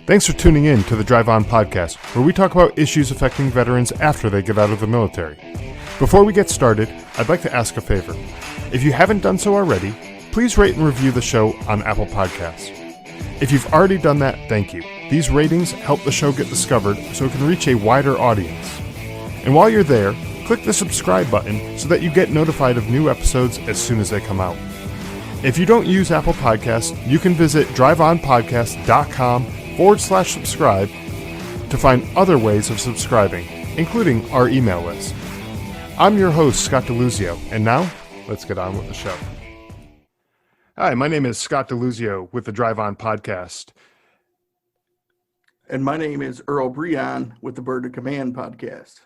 Thanks for tuning in to the Drive On podcast, where we talk about issues affecting veterans after they get out of the military. Before we get started, I'd like to ask a favor. If you haven't done so already, please rate and review the show on Apple Podcasts. If you've already done that, thank you. These ratings help the show get discovered so it can reach a wider audience. And while you're there, click the subscribe button so that you get notified of new episodes as soon as they come out. If you don't use Apple Podcasts, you can visit driveonpodcast.com/subscribe to find other ways of subscribing, including our email list. I'm your host, Scott DeLuzio, and now, let's get on with the show. Hi, my name is Scott DeLuzio with the Drive On podcast. And my name is Earl Breon with the Bird of Command podcast.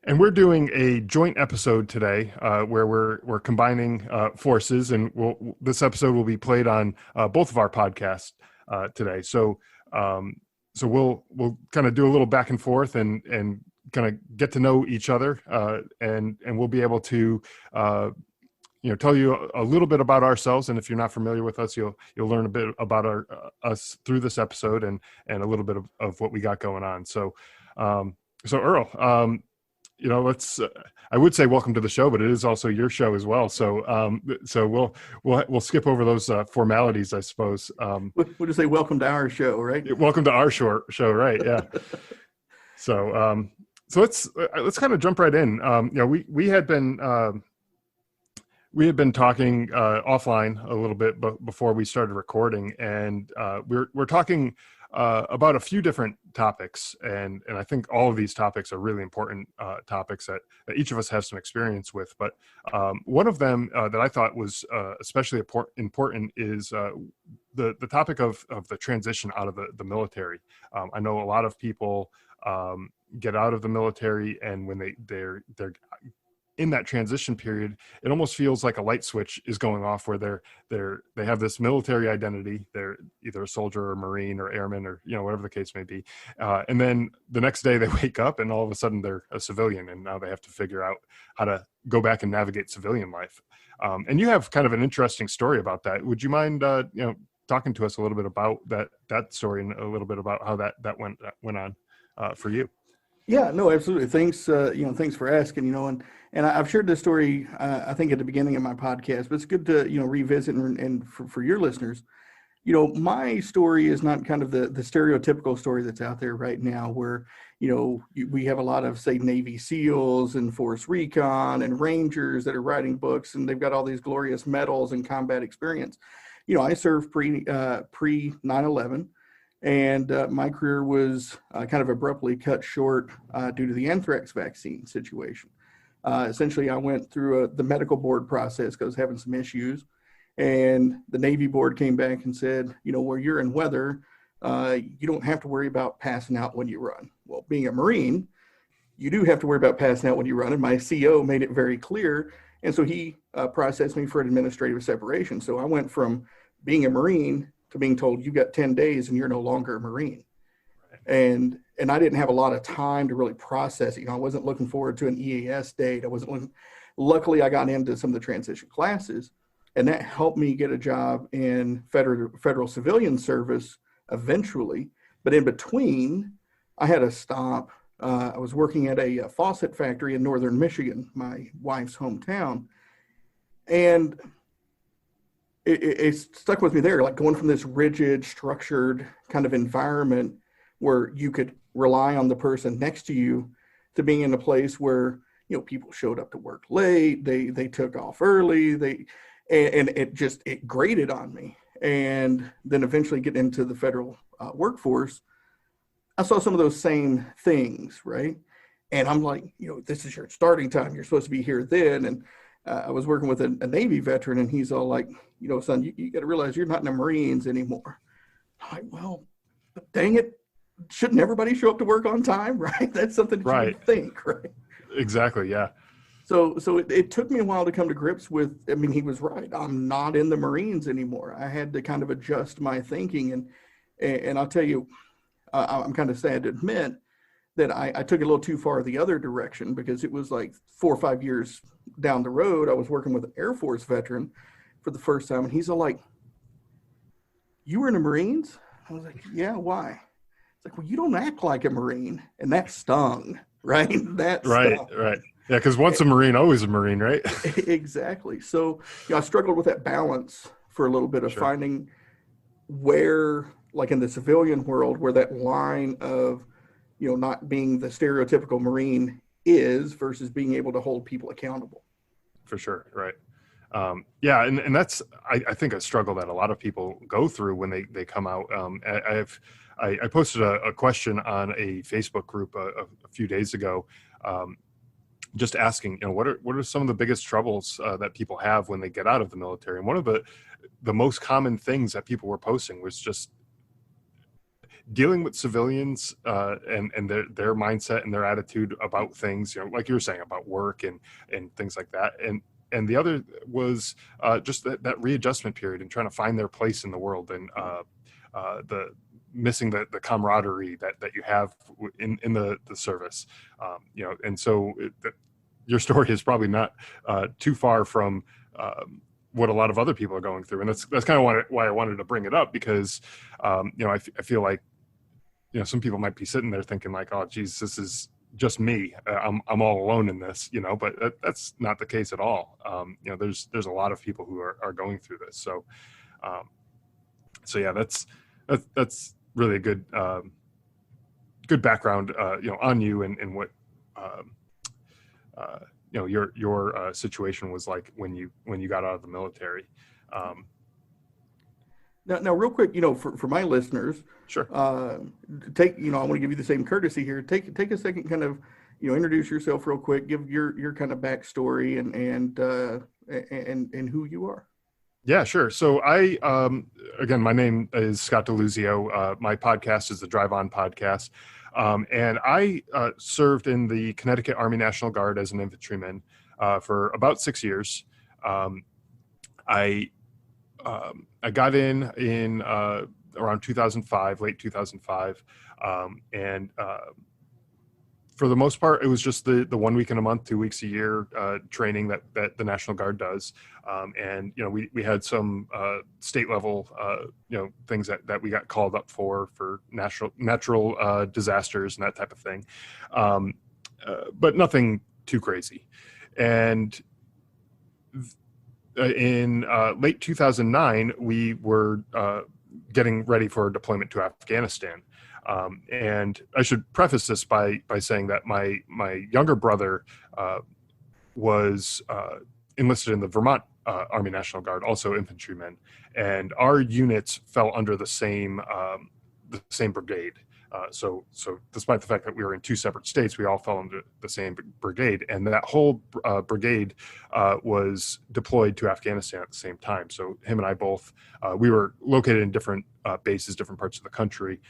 And we're doing a joint episode today where we're combining forces, and this episode will be played on both of our podcasts today. So we'll kind of do a little back and forth and kind of get to know each other, and we'll be able to tell you a little bit about ourselves. And if you're not familiar with us, you'll learn a bit about us through this episode and a little bit of what we got going on. So Earl, let's. I would say welcome to the show, but it is also your show as well. So we'll skip over those formalities, I suppose. We'll just say welcome to our show, right? Welcome to our show, right? Yeah. So let's kind of jump right in. We had been talking offline a little bit before we started recording, and we're talking about a few different topics, and I think all of these topics are really important topics that each of us has some experience with. But one of them that I thought was especially important is the topic of the transition out of the military. I know a lot of people get out of the military, and when they're in that transition period, it almost feels like a light switch is going off where they have this military identity. They're either a soldier or Marine or airman or, whatever the case may be. And then the next day they wake up and all of a sudden they're a civilian, and now they have to figure out how to go back and navigate civilian life. And you have kind of an interesting story about that. Would you mind, talking to us a little bit about that story and a little bit about how that went on for you? Yeah, no, absolutely. Thanks, thanks for asking, and I've shared this story, I think at the beginning of my podcast, but it's good to, revisit and for your listeners, my story is not kind of the stereotypical story that's out there right now where, we have a lot of, say, Navy SEALs and Force Recon and Rangers that are writing books, and they've got all these glorious medals and combat experience. I served pre 9/11. And my career was kind of abruptly cut short due to the anthrax vaccine situation. Essentially, I went through the medical board process because I was having some issues. And the Navy board came back and said, where you're in weather, you don't have to worry about passing out when you run. Well, being a Marine, you do have to worry about passing out when you run. And my CO made it very clear. And so he processed me for an administrative separation. So I went from being a Marine to being told you got 10 days and you're no longer a Marine. And I didn't have a lot of time to really process it. I wasn't looking forward to an EAS date. Luckily I got into some of the transition classes, and that helped me get a job in federal civilian service eventually. But in between, I had to stop. I was working at a faucet factory in northern Michigan, my wife's hometown. And it stuck with me there, like going from this rigid, structured kind of environment where you could rely on the person next to you to being in a place where, people showed up to work late, they took off early, and it grated on me. And then eventually get into the federal workforce, I saw some of those same things, right? And I'm like, this is your starting time. You're supposed to be here then. And I was working with a Navy veteran, and he's all like, son, you got to realize you're not in the Marines anymore. I'm like, well, dang it. Shouldn't everybody show up to work on time, right? That's something that you would think, right? Exactly, yeah. So it took me a while to come to grips with, he was right. I'm not in the Marines anymore. I had to kind of adjust my thinking. And I'll tell you, I'm kind of sad to admit that I took it a little too far the other direction, because it was like 4 or 5 years down the road, I was working with an Air Force veteran for the first time, and he's all like, you were in the Marines? I was like, yeah, why? It's like, well, you don't act like a Marine. And that stung, right? That Right, stung. right. Yeah, because once a Marine, always a Marine, right? Exactly. So, I struggled with that balance for a little bit of Sure, finding where, like in the civilian world, where that line of, not being the stereotypical Marine is versus being able to hold people accountable. for sure. Right. Yeah, and that's I think a struggle that a lot of people go through when they come out. I posted a question on a Facebook group a few days ago, just asking, what are some of the biggest troubles that people have when they get out of the military? And one of the most common things that people were posting was just dealing with civilians, and their mindset and their attitude about things, like you were saying about work and things like that. And the other was just that readjustment period and trying to find their place in the world, and the missing the camaraderie that you have in the service. And so your story is probably not too far from what a lot of other people are going through. And that's kind of why I wanted to bring it up, because I feel like some people might be sitting there thinking like, oh geez, this is just me. I'm all alone in this, but that's not the case at all. There's a lot of people who are going through this. So yeah, that's really a good background, on you and what, your situation was like when you got out of the military. Now, real quick, for my listeners, Sure. I want to give you the same courtesy here. Take a second, kind of, introduce yourself real quick, give your kind of backstory and who you are. Yeah, sure. So again, my name is Scott DeLuzio. My podcast is the Drive On Podcast. And I served in the Connecticut Army National Guard as an infantryman for about 6 years. I got in around 2005, late 2005. And for the most part, it was just the 1 week in a month, 2 weeks a year training that the National Guard does. And we had some state level things that we got called up for natural disasters and that type of thing, but nothing too crazy. And in late 2009, we were getting ready for deployment to Afghanistan. And I should preface this by saying that my younger brother was enlisted in the Vermont Army National Guard, also infantrymen, and our units fell under the same brigade. So despite the fact that we were in two separate states, we all fell under the same brigade, and that whole brigade was deployed to Afghanistan at the same time. So him and I both, we were located in different bases, different parts of the country,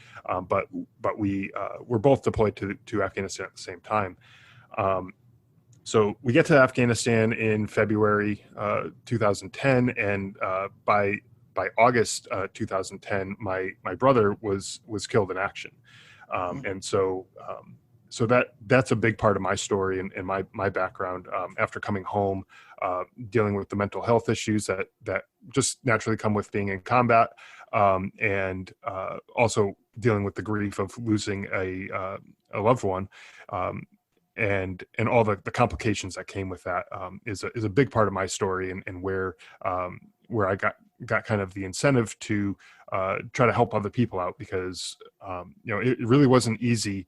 but we were both deployed to Afghanistan at the same time. So we get to Afghanistan in February 2010, and by August 2010, my brother was killed in action. And so that's a big part of my story and my background. After coming home, dealing with the mental health issues that just naturally come with being in combat, and also dealing with the grief of losing a loved one, and all the complications that came with that, is a big part of my story, and where I got kind of the incentive to try to help other people out, because it really wasn't easy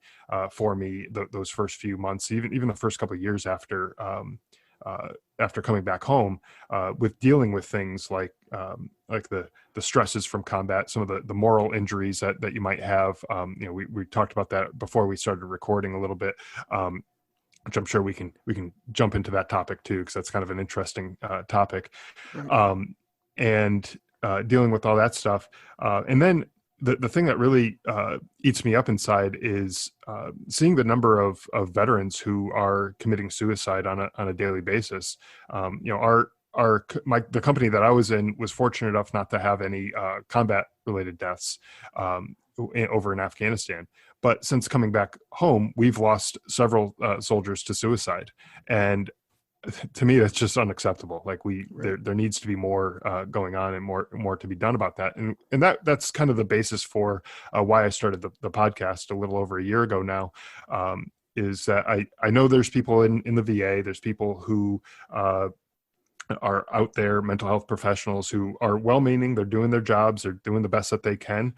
for me those first few months, even the first couple of years after coming back home, with dealing with things like the stresses from combat, some of the moral injuries that you might have. We talked about that before we started recording a little bit, which I'm sure we can jump into that topic too, because that's kind of an interesting topic. Right. And dealing with all that stuff. And then the thing that really eats me up inside is seeing the number of veterans who are committing suicide on a daily basis. The company that I was in was fortunate enough not to have any combat related deaths over in Afghanistan. But since coming back home, we've lost several soldiers to suicide. And to me, that's just unacceptable. Like Right. there needs to be more going on, and more to be done about that. And that's kind of the basis for why I started the podcast a little over a year ago now. Is that I know there's people in the VA, there's people who are out there, mental health professionals who are well-meaning, they're doing their jobs, they're doing the best that they can.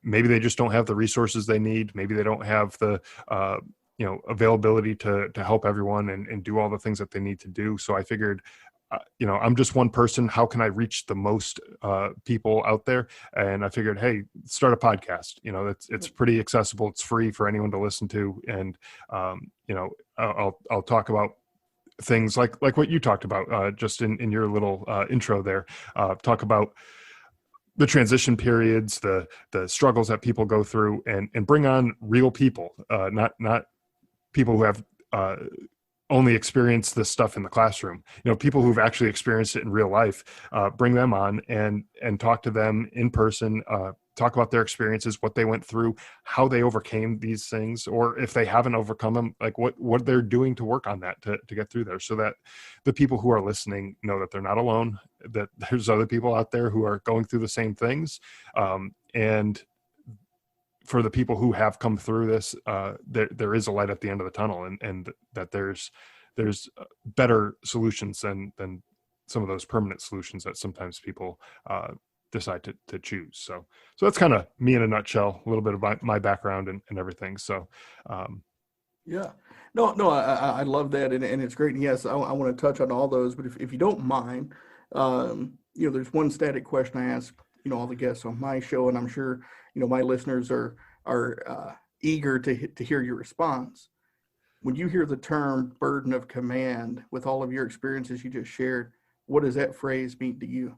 Maybe they just don't have the resources they need. Maybe they don't have the availability to help everyone and do all the things that they need to do. So I figured, I'm just one person. How can I reach the most people out there? And I figured, hey, start a podcast. It's pretty accessible. It's free for anyone to listen to, and I'll talk about things like what you talked about just in your little intro there. Talk about the transition periods, the struggles that people go through, and bring on real people, not people who have only experienced this stuff in the classroom. People who've actually experienced it in real life. Bring them on and talk to them in person. Talk about their experiences, what they went through, how they overcame these things, or if they haven't overcome them, like what they're doing to work on that to get through there, so that the people who are listening know that they're not alone, that there's other people out there who are going through the same things. And for the people who have come through this, there is a light at the end of the tunnel, and that there's better solutions than some of those permanent solutions that sometimes people decide to choose. So that's kind of me in a nutshell, a little bit of my background and everything. So Yeah, no, I love that, and it's great. And yes, I want to touch on all those, but if you don't mind, there's one static question I ask, all the guests on my show, and I'm sure, my listeners are eager to hear your response. When you hear the term burden of command, with all of your experiences you just shared, what does that phrase mean to you?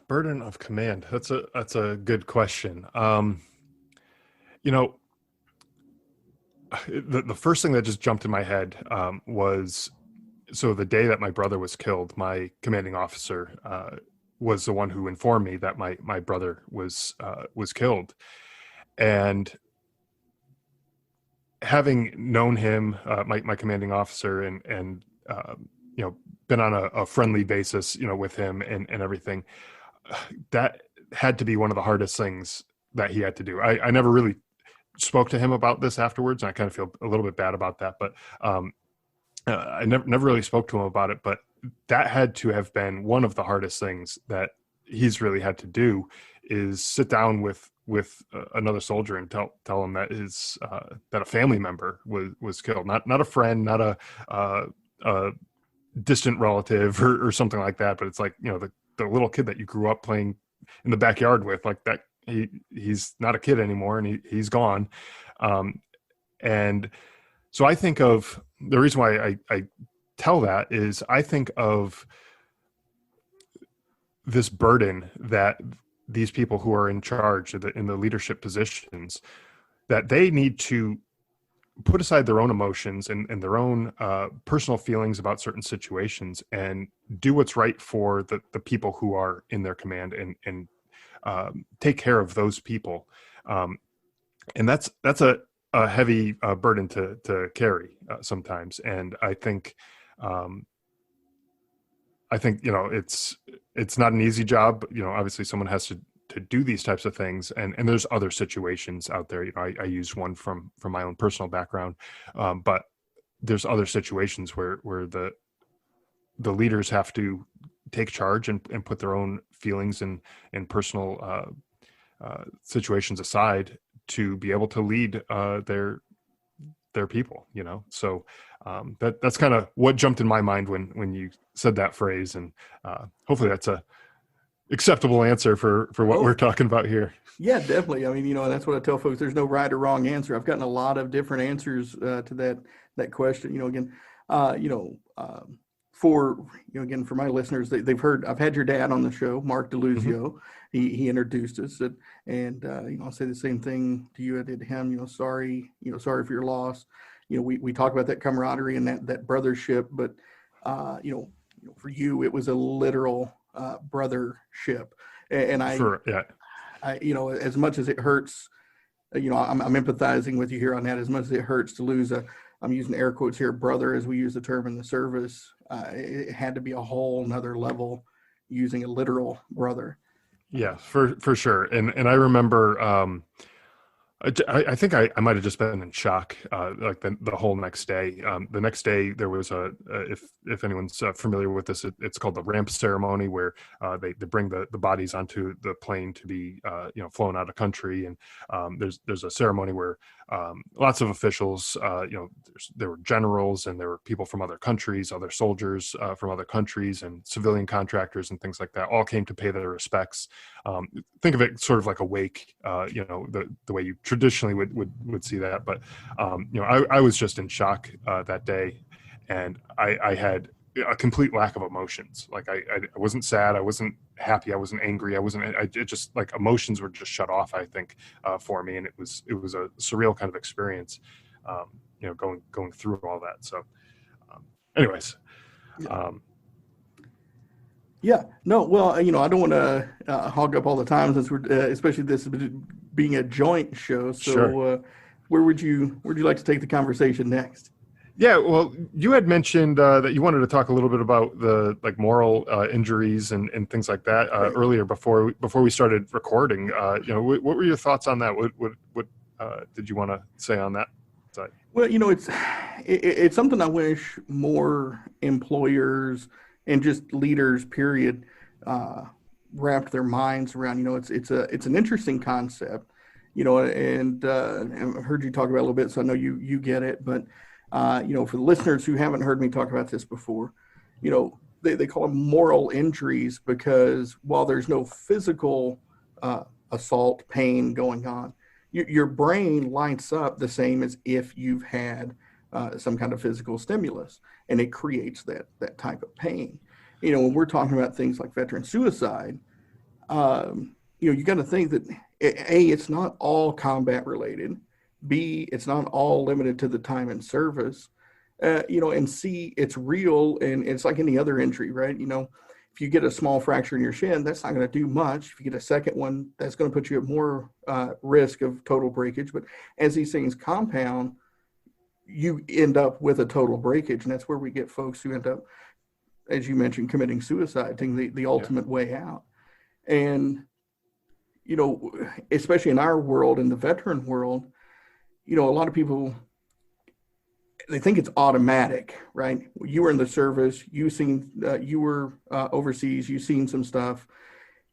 Burden of command. That's a good question. The first thing that just jumped in my head was, so the day that my brother was killed, my commanding officer was the one who informed me that my brother was killed. And having known him, my commanding officer, and been on a friendly basis, with him and everything, that had to be one of the hardest things that he had to do. I never really spoke to him about this afterwards, and I kind of feel a little bit bad about that, but I never really spoke to him about it. But that had to have been one of the hardest things that he's really had to do, is sit down with another soldier and tell him that that a family member was killed, not a friend, not a distant relative or something like that, but it's like, the little kid that you grew up playing in the backyard with, like that. He's not a kid anymore, and he's gone. And so I think of the reason why I tell that is, I think of this burden that these people who are in charge in the leadership positions, that they need to put aside their own emotions and their own personal feelings about certain situations, and do what's right for the people who are in their command, and take care of those people. And that's a heavy burden to carry sometimes. And I think it's not an easy job, but, obviously someone has to do these types of things, and there's other situations out there. I use one from my own personal background, but there's other situations where the leaders have to take charge and put their own feelings and personal situations aside to be able to lead their people. So that's kind of what jumped in my mind when you said that phrase, and hopefully that's a acceptable answer for what we're talking about here. Yeah, definitely. I mean, and that's what I tell folks. There's no right or wrong answer. I've gotten a lot of different answers to that question. Again, for again, for my listeners, they've heard. I've had your dad on the show, Mark DeLuzio. Mm-hmm. He introduced us, and I'll say the same thing to you I did to him. Sorry for your loss. We talk about that camaraderie and that brothership, but for you, it was a literal brothership. And I, as much as it hurts, I'm empathizing with you here on that. As much as it hurts to lose a I'm using air quotes here, brother, as we use the term in the service. It had to be a whole nother level using a literal brother. Yeah, for sure. And I remember, I think I might have just been in shock, like the whole next day. The next day there was if anyone's familiar with this, it's called the ramp ceremony, where they bring the bodies onto the plane to be flown out of country, and there's a ceremony where lots of officials, there were generals and there were people from other countries, other soldiers from other countries, and civilian contractors and things like that, all came to pay their respects. Think of it sort of like a wake, the way you traditionally would see that. But I was just in shock that day, and I had a complete lack of emotions. Like I wasn't sad, I wasn't happy, I wasn't angry, it just, like, emotions were just shut off, I think, for me, and it was a surreal kind of experience, going through all that. So anyways. Yeah, no, well, I don't want to hog up all the time, since we're especially this being a joint show. So Sure. where would you like to take the conversation next? Yeah, well, you had mentioned that you wanted to talk a little bit about the moral injuries and things like that earlier before we started recording. What were your thoughts on that? What did you want to say on that side? Well, it's something I wish more employers and just leaders, period, wrapped their minds around. It's an interesting concept, and I've heard you talk about it a little bit, so I know you get it. But for the listeners who haven't heard me talk about this before, they call them moral injuries, because while there's no physical assault, pain going on, your brain lights up the same as if you've had some kind of physical stimulus, and it creates that type of pain. When we're talking about things like veteran suicide, you got to think that A, it's not all combat related. B, it's not all limited to the time in service. And C, it's real, and it's like any other injury, right? If you get a small fracture in your shin, that's not going to do much. If you get a second one, that's going to put you at more risk of total breakage. But as these things compound, you end up with a total breakage, and that's where we get folks who end up, as you mentioned, committing suicide, taking the ultimate way out. And especially in our world, in the veteran world, a lot of people, they think it's automatic, right? You were in the service, you were overseas, you've seen some stuff,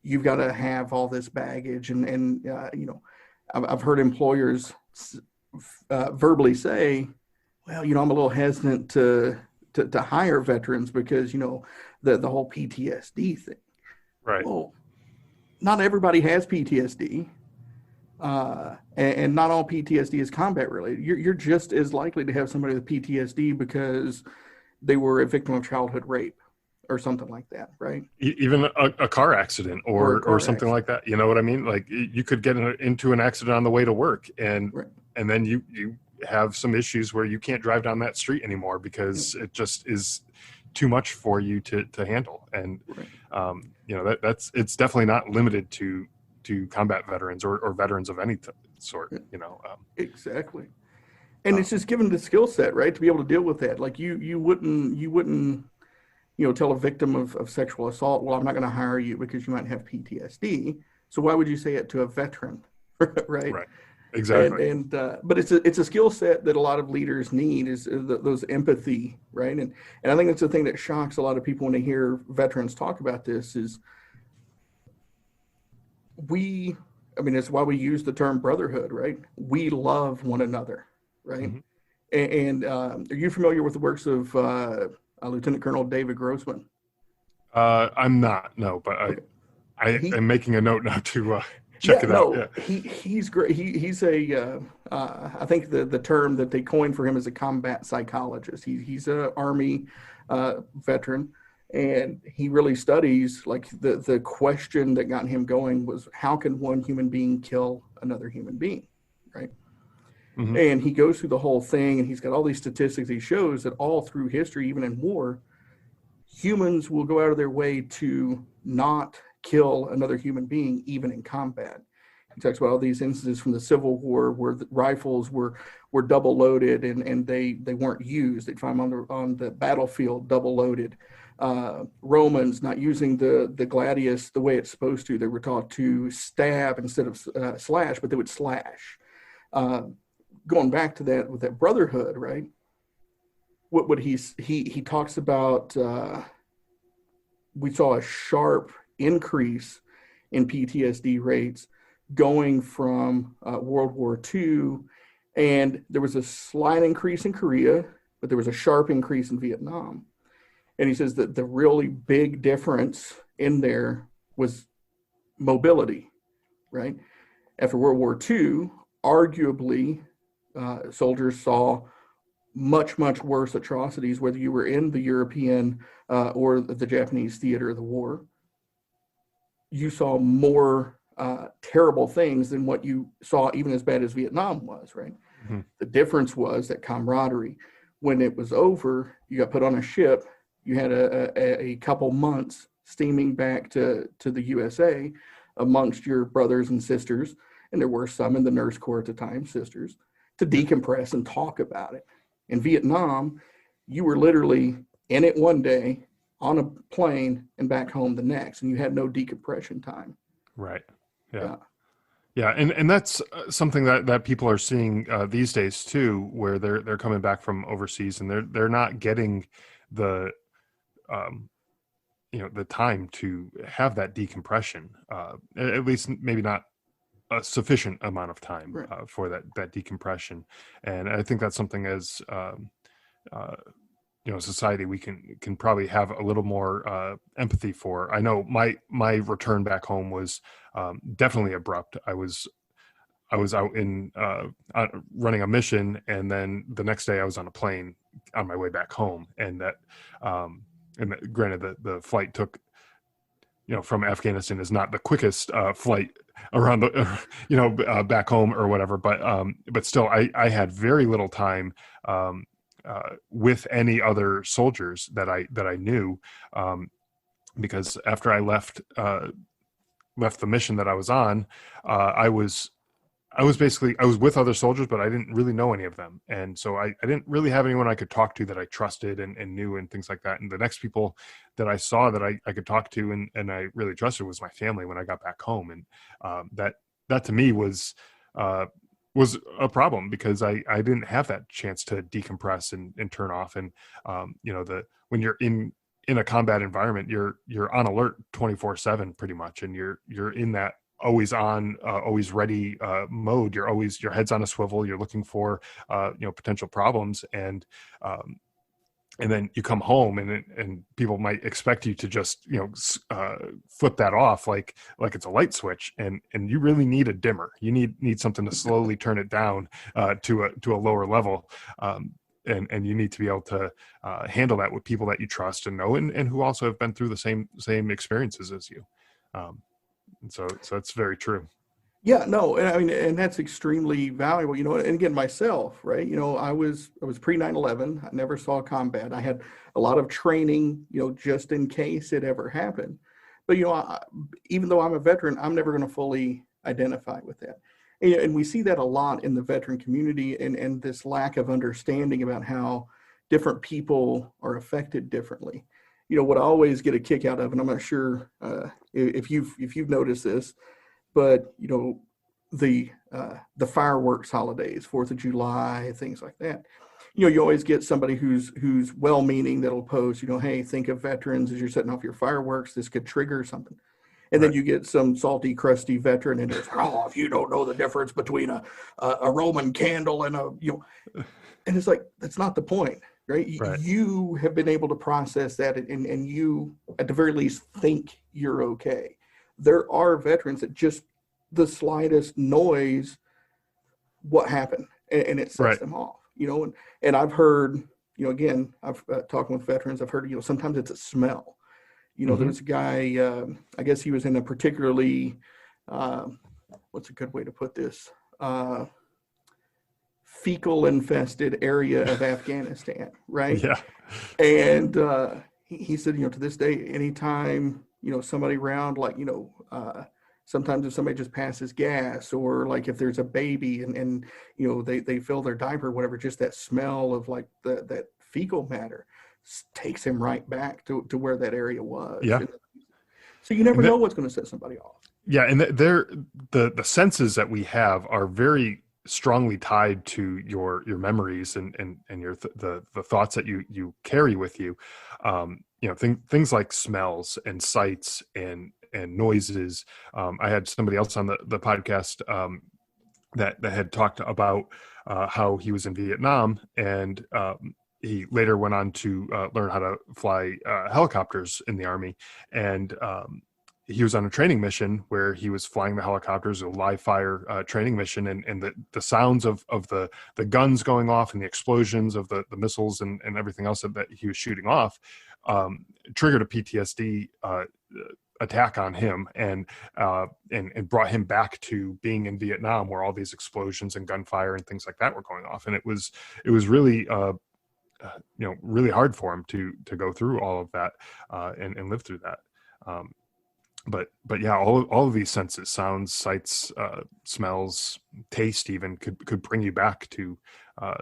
you've got to have all this baggage, and I've heard employers verbally say, well, I'm a little hesitant to hire veterans because, the whole PTSD thing. Right. Well, not everybody has PTSD, and not all PTSD is combat related. You're just as likely to have somebody with PTSD because they were a victim of childhood rape or something like that, right? Even a car accident or something accident like that. You know what I mean? Like, you could get into an accident on the way to work, and then you have some issues where you can't drive down that street anymore because it just is too much for you to handle. And it's definitely not limited to combat veterans or veterans of any sort. Exactly. And it's just given the skill set, right, to be able to deal with that. Like you wouldn't tell a victim of sexual assault, well, I'm not going to hire you because you might have PTSD. So why would you say it to a veteran? Right. Exactly. And but it's a skill set that a lot of leaders need, is those empathy, right? And I think that's the thing that shocks a lot of people when they hear veterans talk about this, is it's why we use the term brotherhood, right? We love one another, right? Mm-hmm. And are you familiar with the works of Lieutenant Colonel David Grossman? I'm not, no, but okay. I am making a note now to check it out. Yeah. He's great. He's a I think the term that they coined for him is a combat psychologist. He's an Army veteran, and he really studies, like, the question that got him going was, how can one human being kill another human being, right? Mm-hmm. And he goes through the whole thing, and he's got all these statistics. He shows that all through history, even in war, humans will go out of their way to not kill another human being, even in combat. He talks about all these instances from the Civil War where the rifles were double loaded and they weren't used. They'd find them on the battlefield double loaded. Romans not using the gladius the way it's supposed to. They were taught to stab instead of slash, but they would slash. Going back to that with that brotherhood, right? What he talks about, we saw a sharp increase in PTSD rates going from World War II, and there was a slight increase in Korea, but there was a sharp increase in Vietnam. And he says that the really big difference in there was mobility, right? After World War II, arguably, soldiers saw much, much worse atrocities, whether you were in the European or the Japanese theater of the war. You saw more terrible things than what you saw, even as bad as Vietnam was, right? Mm-hmm. The difference was that camaraderie. When it was over, you got put on a ship, you had a couple months steaming back to the USA amongst your brothers and sisters, and there were some in the nurse corps at the time, sisters, to decompress and talk about it. In Vietnam, you were literally in it one day, on a plane, and back home the next, and you had no decompression time. Right. Yeah. And that's something that people are seeing these days too, where they're coming back from overseas and they're not getting the the time to have that decompression. At least maybe not a sufficient amount of time for that decompression. And I think that's something as society we can probably have a little more empathy for. I know my return back home was definitely abrupt. I was out in running a mission, and then the next day I was on a plane on my way back home, and granted the flight took, from Afghanistan is not the quickest flight around the back home or whatever, but still I had very little time with any other soldiers that I knew, because after I left the mission that I was on, I was with other soldiers, but I didn't really know any of them. And so I didn't really have anyone I could talk to that I trusted and knew and things like that. And the next people that I saw that I could talk to and I really trusted was my family when I got back home. And that to me was a problem, because I didn't have that chance to decompress and turn off. And when you're in a combat environment, you're on alert 24/7 pretty much, and you're in that always on, always ready mode. Your head's on a swivel. You're looking for potential problems, and then you come home and people might expect you to just flip that off like it's a light switch, and you really need a dimmer. You need something to slowly turn it down to a lower level, and you need to be able to handle that with people that you trust and know and who also have been through the same experiences as you. And so that's very true. Yeah, no, and I mean, and that's extremely valuable, and again, myself, right? I was pre 9/11. I never saw combat. I had a lot of training, just in case it ever happened. But, even though I'm a veteran, I'm never going to fully identify with that. And we see that a lot in the veteran community, and this lack of understanding about how different people are affected differently. What I always get a kick out of, and I'm not sure if you've noticed this, but the fireworks holidays, 4th of July, things like that. You always get somebody who's well-meaning that'll post, hey, think of veterans as you're setting off your fireworks. This could trigger something. And then you get some salty, crusty veteran, and it's, if you don't know the difference between a Roman candle and and it's like, that's not the point. Right? You have been able to process that, and you, at the very least, think you're okay. There are veterans that just the slightest noise, what happened, and it sets them off. And I've heard, again, I've talking with veterans, I've heard, sometimes it's a smell. There's a guy, I guess he was in a particularly, what's a good way to put this? Fecal infested area of Afghanistan, right? Yeah. And he said, to this day, anytime, somebody around, like, Sometimes if somebody just passes gas, or like if there's a baby and they fill their diaper, whatever, just that smell of like that fecal matter takes him right back to where that area was. Yeah. So you never And know what's going to set somebody off. yeah. And the senses that we have are very strongly tied to your memories and your the thoughts that you carry with you. Things like smells and sights and noises. I had somebody else on the podcast that had talked about how he was in Vietnam, and he later went on to learn how to fly helicopters in the Army. And he was on a training mission where he was flying the helicopters, a live fire training mission, and the sounds of the guns going off and the explosions of the missiles and everything else that he was shooting off triggered a PTSD attack on him, and brought him back to being in Vietnam, where all these explosions and gunfire and things like that were going off. And it was really really hard for him to go through all of that and live through that. But yeah, all of these senses, sounds, sights, smells, taste, even could bring you back to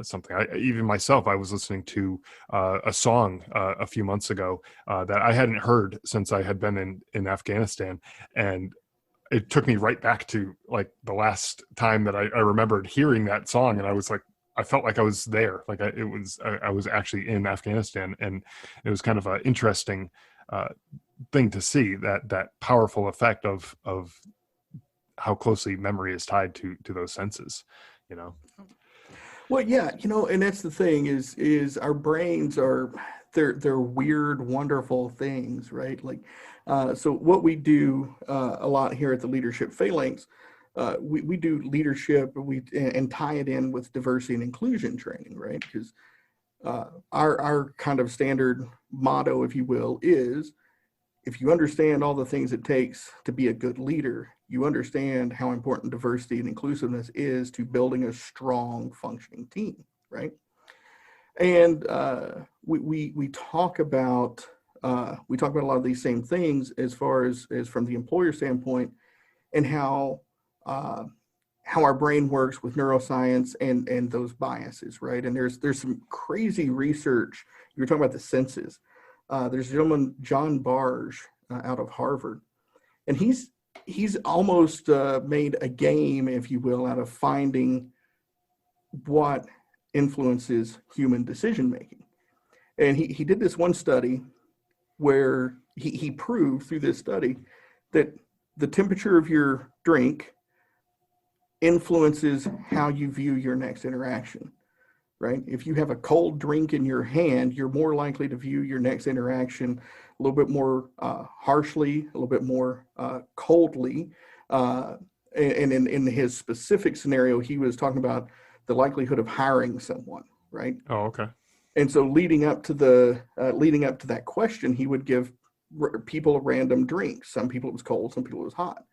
something. Even myself, I was listening to a song a few months ago that I hadn't heard since I had been in Afghanistan, and it took me right back to like the last time that I remembered hearing that song, and I was like, I felt like I was there, like I was actually in Afghanistan, and it was kind of an interesting thing to see, that powerful effect of how closely memory is tied to those senses. Well, yeah, and that's the thing is our brains are, they're weird, wonderful things, right? Like, so what we do a lot here at the Leadership Phalanx, we do leadership, and tie it in with diversity and inclusion training, right? Because our kind of standard motto, if you will, is if you understand all the things it takes to be a good leader, you understand how important diversity and inclusiveness is to building a strong, functioning team, right? And we talk about a lot of these same things as far as from the employer standpoint, and how our brain works with neuroscience and those biases, right? And there's some crazy research. You were talking about the senses. There's a gentleman, John Barge, out of Harvard, and he's almost made a game, if you will, out of finding what influences human decision making. And he did this one study where he proved through this study that the temperature of your drink influences how you view your next interaction, right? If you have a cold drink in your hand, you're more likely to view your next interaction a little bit more harshly, a little bit more coldly. And in his specific scenario, he was talking about the likelihood of hiring someone, right? Oh, okay. And so leading up to that question, he would give people a random drink. Some people it was cold, some people it was hot.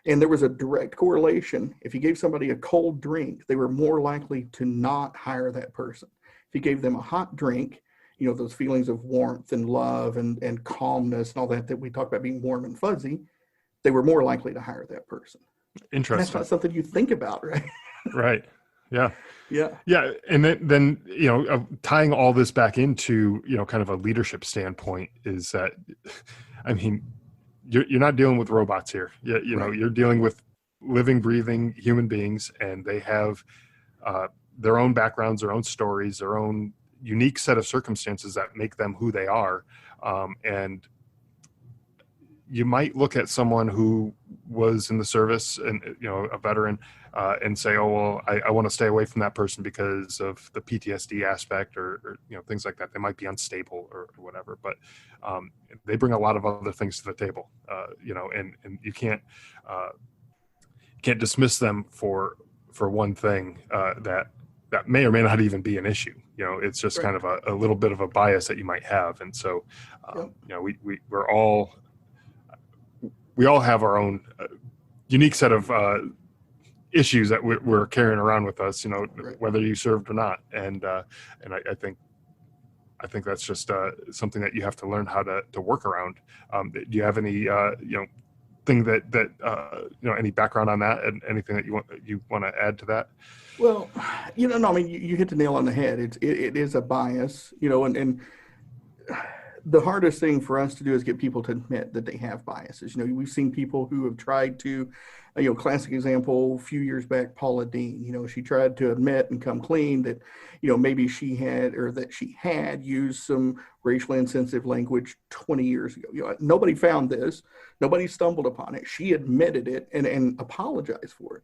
And there was a direct correlation. If you gave somebody a cold drink, they were more likely to not hire that person. If you gave them a hot drink, those feelings of warmth and love and calmness and all that we talk about being warm and fuzzy, they were more likely to hire that person. Interesting. And that's not something you think about, right? Right. Yeah. Yeah. Yeah. And then tying all this back into, kind of a leadership standpoint is that, I mean, you're not dealing with robots here. Right. You're dealing with living, breathing human beings, and they have their own backgrounds, their own stories, their own unique set of circumstances that make them who they are. And you might look at someone who was in the service and, a veteran, and say, oh, well, I want to stay away from that person because of the PTSD aspect or things like that. They might be unstable or whatever, but they bring a lot of other things to the table, and you can't dismiss them for one thing that may or may not even be an issue. It's just Right. kind of a little bit of a bias that you might have. And so, we all have our own unique set of issues that we're carrying around with us, Right. whether you served or not. And I think that's just something that you have to learn how to work around. Do you have any, anything that any background on that, and anything that you want to add to that? Well, no, I mean, you hit the nail on the head. It is a bias, and the hardest thing for us to do is get people to admit that they have biases. We've seen people who have tried to, classic example, a few years back, Paula Deen, she tried to admit and come clean that, maybe she had used some racially insensitive language 20 years ago. Nobody found this. Nobody stumbled upon it. She admitted it and apologized for it.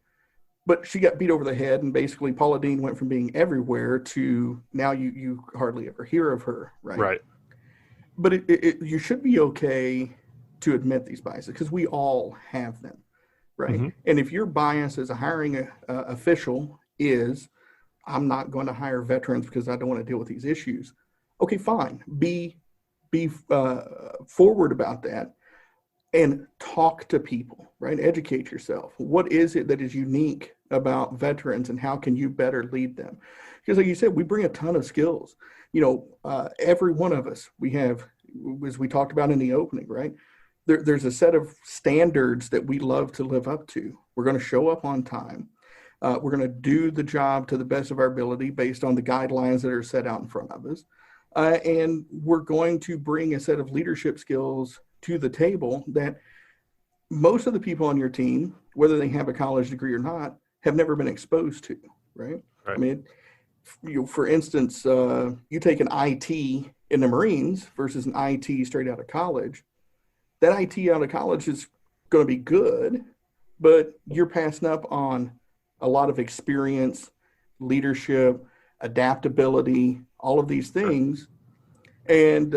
But she got beat over the head, and basically Paula Deen went from being everywhere to now you hardly ever hear of her, right? Right. But you should be okay to admit these biases, because we all have them, right? Mm-hmm. And if your bias as a hiring official is, I'm not going to hire veterans because I don't want to deal with these issues. Okay, fine. Be forward about that and talk to people, right? Educate yourself. What is it that is unique about veterans, and how can you better lead them? Because like you said, we bring a ton of skills. Every one of us, we have, as we talked about in the opening, right? There's a set of standards that we love to live up to. We're going to show up on time. We're going to do the job to the best of our ability based on the guidelines that are set out in front of us. And we're going to bring a set of leadership skills to the table that most of the people on your team, whether they have a college degree or not, have never been exposed to, right? I mean, for instance, you take an IT in the Marines versus an IT straight out of college. That IT out of college is going to be good, but you're passing up on a lot of experience, leadership, adaptability, all of these things. And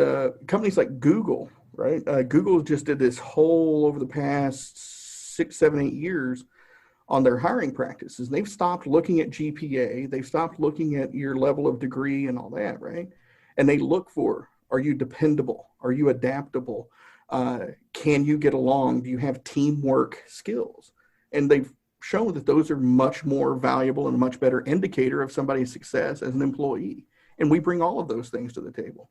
companies like Google, right? Google just did this whole over the past 6, 7, 8 years on their hiring practices. They've stopped looking at GPA. They've stopped looking at your level of degree and all that, right? And they look for, are you dependable? Are you adaptable? Can you get along? Do you have teamwork skills? And they've shown that those are much more valuable and much better indicator of somebody's success as an employee. And we bring all of those things to the table.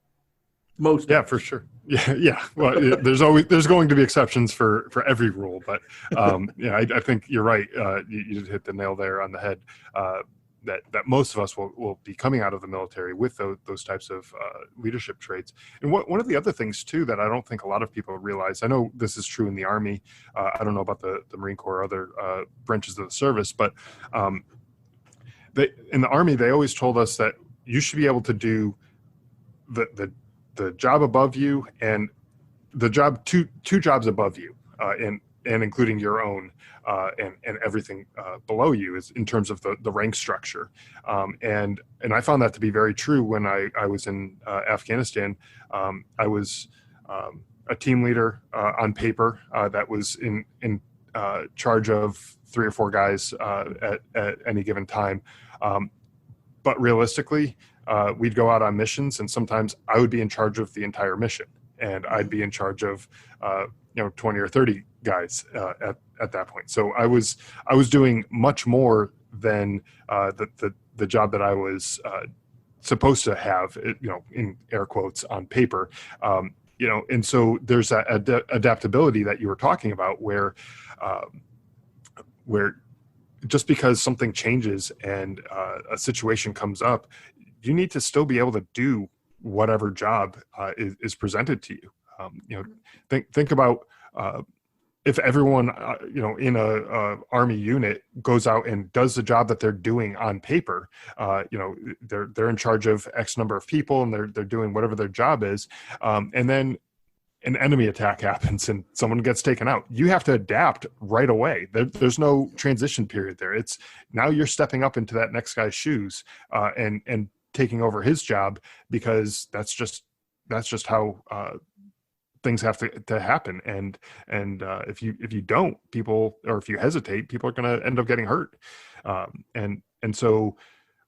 Most. Yeah, for sure. Yeah. Well, there's going to be exceptions for every rule, but I think you're right. You hit the nail there on the head. That most of us will be coming out of the military with those types of leadership traits. And one of the other things too that I don't think a lot of people realize, I know this is true in the Army. I don't know about the Marine Corps or other branches of the service, but in the Army, they always told us that you should be able to do the job above you and the job two jobs above you, and including your own, and everything below you is in terms of the rank structure. And I found that to be very true when I was in Afghanistan. I was a team leader on paper that was in charge of 3 or 4 guys at any given time. But realistically, we'd go out on missions, and sometimes I would be in charge of the entire mission, and I'd be in charge of 20 or 30 guys at that point. So I was doing much more than the job that I was supposed to have, in air quotes, on paper. And so there's that adaptability that you were talking about, where just because something changes and a situation comes up, you need to still be able to do whatever job is presented to you. Think about if everyone in a Army unit goes out and does the job that they're doing on paper. They're in charge of X number of people, and they're doing whatever their job is, and then an enemy attack happens and someone gets taken out. You have to adapt right away. There's no transition period there. It's now you're stepping up into that next guy's shoes and taking over his job, because that's just how things have to happen. And if you don't, people, or if you hesitate, people are going to end up getting hurt. And so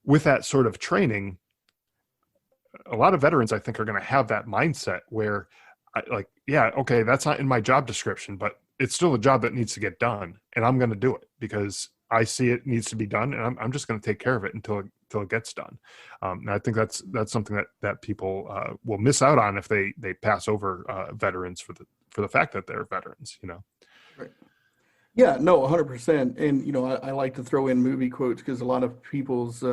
with that sort of training, a lot of veterans, I think, are going to have that mindset where, okay, that's not in my job description, but it's still a job that needs to get done, and I'm going to do it because I see it needs to be done, and I'm just going to take care of it until it gets done. And I think that's something that people will miss out on if they pass over veterans for the fact that they're veterans. Right. Yeah, no, 100%. And, I like to throw in movie quotes because a lot of people's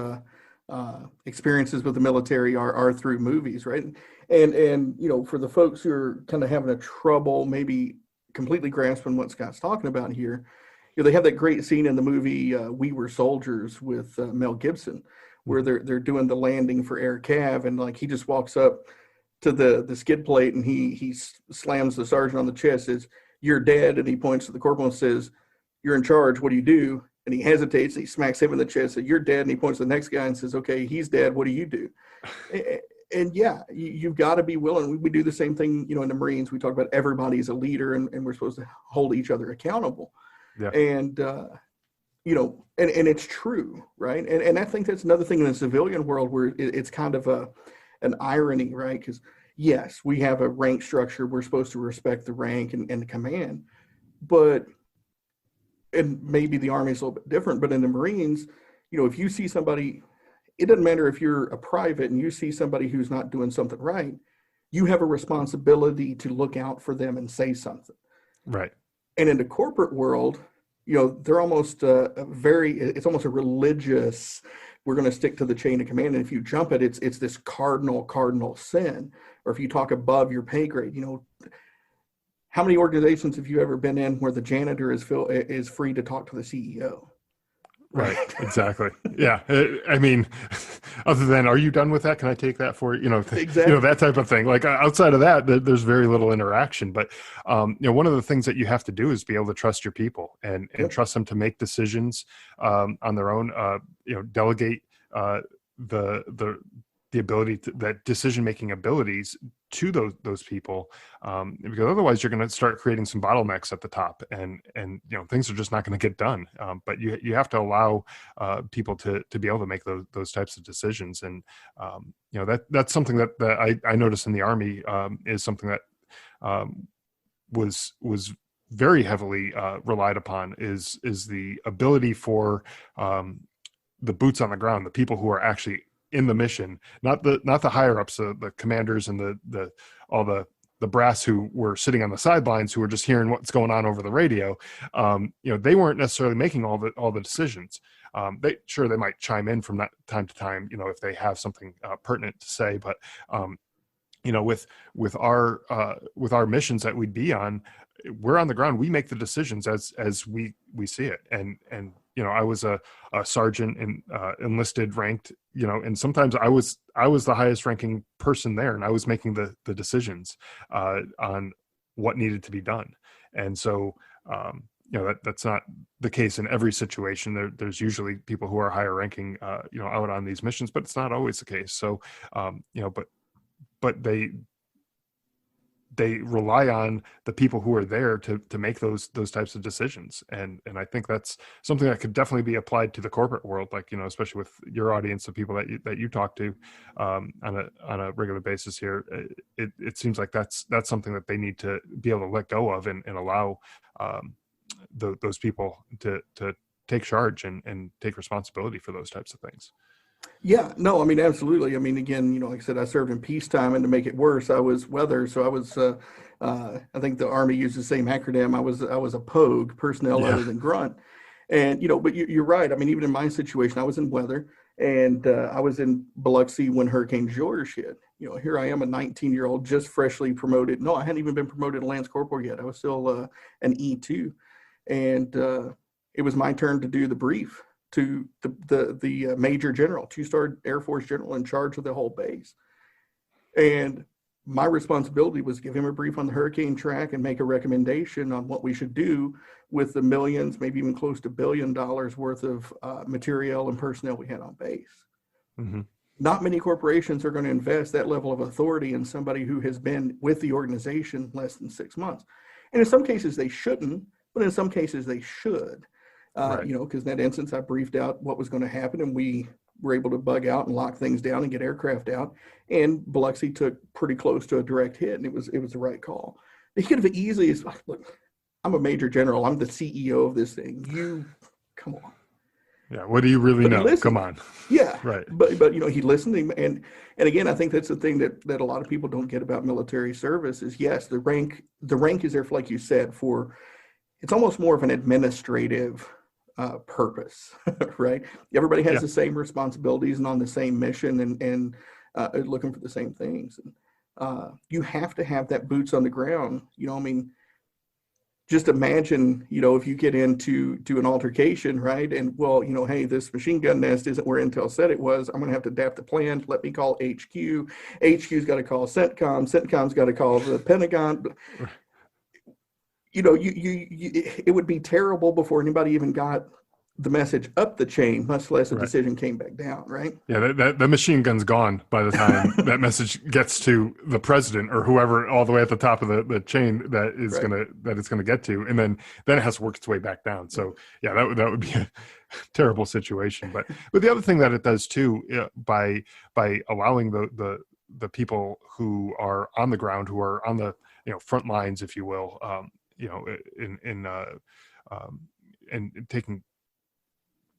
experiences with the military are through movies, right? And for the folks who are kind of having a trouble maybe completely grasping what Scott's talking about here, they have that great scene in the movie We Were Soldiers with Mel Gibson, where they're doing the landing for Air Cav, and like he just walks up to the skid plate and he slams the sergeant on the chest, says, "You're dead," and he points to the corporal and says, "You're in charge. What do you do?" And he hesitates. And he smacks him in the chest. Says, "You're dead." And he points to the next guy and says, "Okay, he's dead. What do you do?" And yeah, you've got to be willing. We do the same thing, in the Marines. We talk about everybody's a leader, and we're supposed to hold each other accountable. Yeah. And and it's true, right? And I think that's another thing in the civilian world where it's kind of an irony, right? Because yes, we have a rank structure. We're supposed to respect the rank and the command, but and maybe the Army is a little bit different, but in the Marines, if you see somebody, it doesn't matter if you're a private and you see somebody who's not doing something right, you have a responsibility to look out for them and say something. Right. And in the corporate world, they're almost it's almost a religious, we're going to stick to the chain of command. And if you jump it, it's this cardinal sin. Or if you talk above your pay grade, how many organizations have you ever been in where the janitor is free to talk to the CEO? Right. Exactly. Yeah. I mean, other than, are you done with that? Can I take that for, Exactly. That type of thing. Like outside of that, there's very little interaction. But, one of the things that you have to do is be able to trust your people and trust them to make decisions on their own, delegate the ability that decision-making abilities to those people, because otherwise you're going to start creating some bottlenecks at the top, and things are just not going to get done. But you have to allow people to be able to make those types of decisions, and that's something that I noticed in the Army is something that was very heavily relied upon is the ability for the boots on the ground, the people who are actually in the mission, not the higher ups, the commanders and all the brass who were sitting on the sidelines who were just hearing what's going on over the radio. They weren't necessarily making all the decisions. They might chime in from that time to time, if they have something pertinent to say, but with our missions that we'd be on, we're on the ground. We make the decisions as we see it. And I was a sergeant and enlisted, ranked, and sometimes I was the highest ranking person there, and I was making the decisions on what needed to be done. And so, that's not the case in every situation. There's usually people who are higher ranking, out on these missions, but it's not always the case. So, but they rely on the people who are there to make those types of decisions. And I think that's something that could definitely be applied to the corporate world, like, especially with your audience of people that you talk to on a regular basis here. It seems like that's something that they need to be able to let go of and allow those people to take charge and take responsibility for those types of things. Yeah, no, I mean, absolutely. I mean, again, like I said, I served in peacetime, and to make it worse, I was weather. So I was, I think the Army used the same acronym. I was a POG, personnel other than grunt. And, but you're right. I mean, even in my situation, I was in weather, and I was in Biloxi when Hurricane George hit. Here I am, a 19-year-old, just freshly promoted. No, I hadn't even been promoted to Lance Corporal yet. I was still an E2. And it was my turn to do the brief to the major general, 2-star Air Force general in charge of the whole base. And my responsibility was to give him a brief on the hurricane track and make a recommendation on what we should do with the millions, maybe even close to $1 billion worth of materiel and personnel we had on base. Mm-hmm. Not many corporations are going to invest that level of authority in somebody who has been with the organization less than 6 months. And in some cases they shouldn't, but in some cases they should. Right. Because in that instance, I briefed out what was going to happen, and we were able to bug out and lock things down and get aircraft out. And Biloxi took pretty close to a direct hit, and it was the right call. He could have easily, look, I'm a major general. I'm the CEO of this thing. Come on. Yeah. What do you really know? Come on. Yeah. Right. But he listened, and again, I think that's the thing that a lot of people don't get about military service is, yes, the rank is there for, like you said, for it's almost more of an administrative purpose, right? Everybody has the same responsibilities and on the same mission and looking for the same things. And you have to have that boots on the ground. I mean, just imagine, if you get into an altercation, right? And well, hey, this machine gun nest isn't where Intel said it was. I'm going to have to adapt the plan. Let me call HQ. HQ's got to call CENTCOM. CENTCOM's got to call the Pentagon. It would be terrible before anybody even got the message up the chain, much less a decision came back down, right? Yeah, the machine gun's gone by the time that message gets to the president or whoever all the way at the top of the chain that is it's gonna get to, and then it has to work its way back down. So yeah, that would be a terrible situation. But the other thing that it does too, by allowing the people who are on the ground, who are on the front lines, if you will,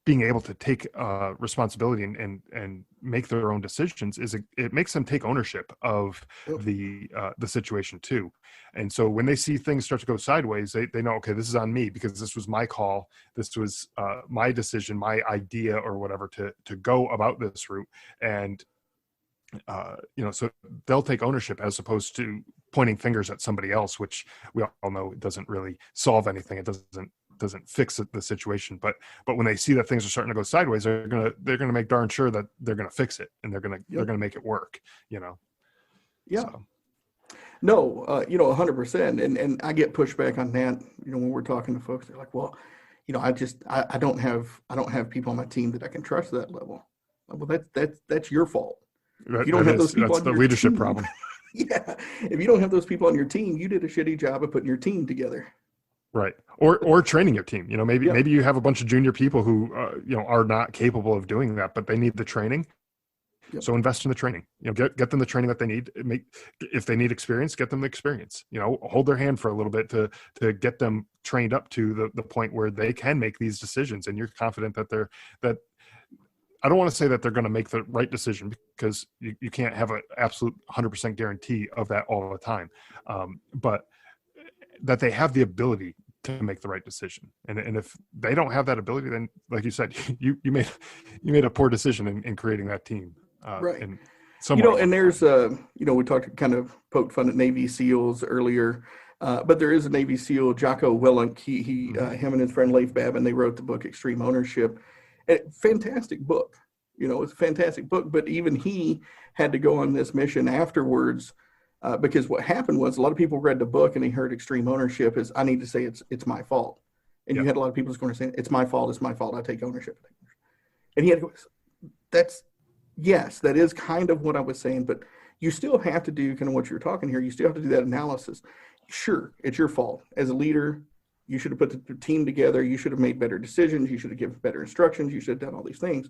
being able to take responsibility and make their own decisions it makes them take ownership of the situation too. And so when they see things start to go sideways, they know, okay, this is on me because this was my call. This was my decision, my idea or whatever to go about this route. And, so they'll take ownership as opposed to pointing fingers at somebody else, which we all know doesn't really solve anything. It doesn't fix the situation, but when they see that things are starting to go sideways, they're gonna make darn sure that they're gonna fix it and they're gonna make it work. Yeah. So. No, 100%. And I get pushback on that. When we're talking to folks, they're like, well, I don't have people on my team that I can trust at that level. Well, that's your fault. You don't have those people. That's the leadership problem. Yeah. If you don't have those people on your team, you did a shitty job of putting your team together. Right. Or training your team. Maybe you have a bunch of junior people who are not capable of doing that, but they need the training. Yep. So invest in the training. Get them the training that they need. If they need experience, get them the experience. Hold their hand for a little bit to get them trained up to the point where they can make these decisions, and you're confident that I don't want to say that they're going to make the right decision because you can't have an absolute 100% guarantee of that all the time, but that they have the ability to make the right decision. And if they don't have that ability, then like you said, you made a poor decision in creating that team. Right. And there's we kind of poked fun at Navy SEALs earlier, but there is a Navy SEAL, Jocko Willink. Him and his friend Leif Babin, they wrote the book Extreme Ownership. Fantastic book. It's a fantastic book, but even he had to go on this mission afterwards. Because what happened was a lot of people read the book and they heard extreme ownership is I need to say it's my fault. And you had a lot of people going to say, it's my fault, I take ownership. And he had to go, that is kind of what I was saying, but you still have to do kind of what you're talking here. You still have to do that analysis. Sure, it's your fault. As a leader, you should have put the team together. You should have made better decisions. You should have given better instructions. You should have done all these things.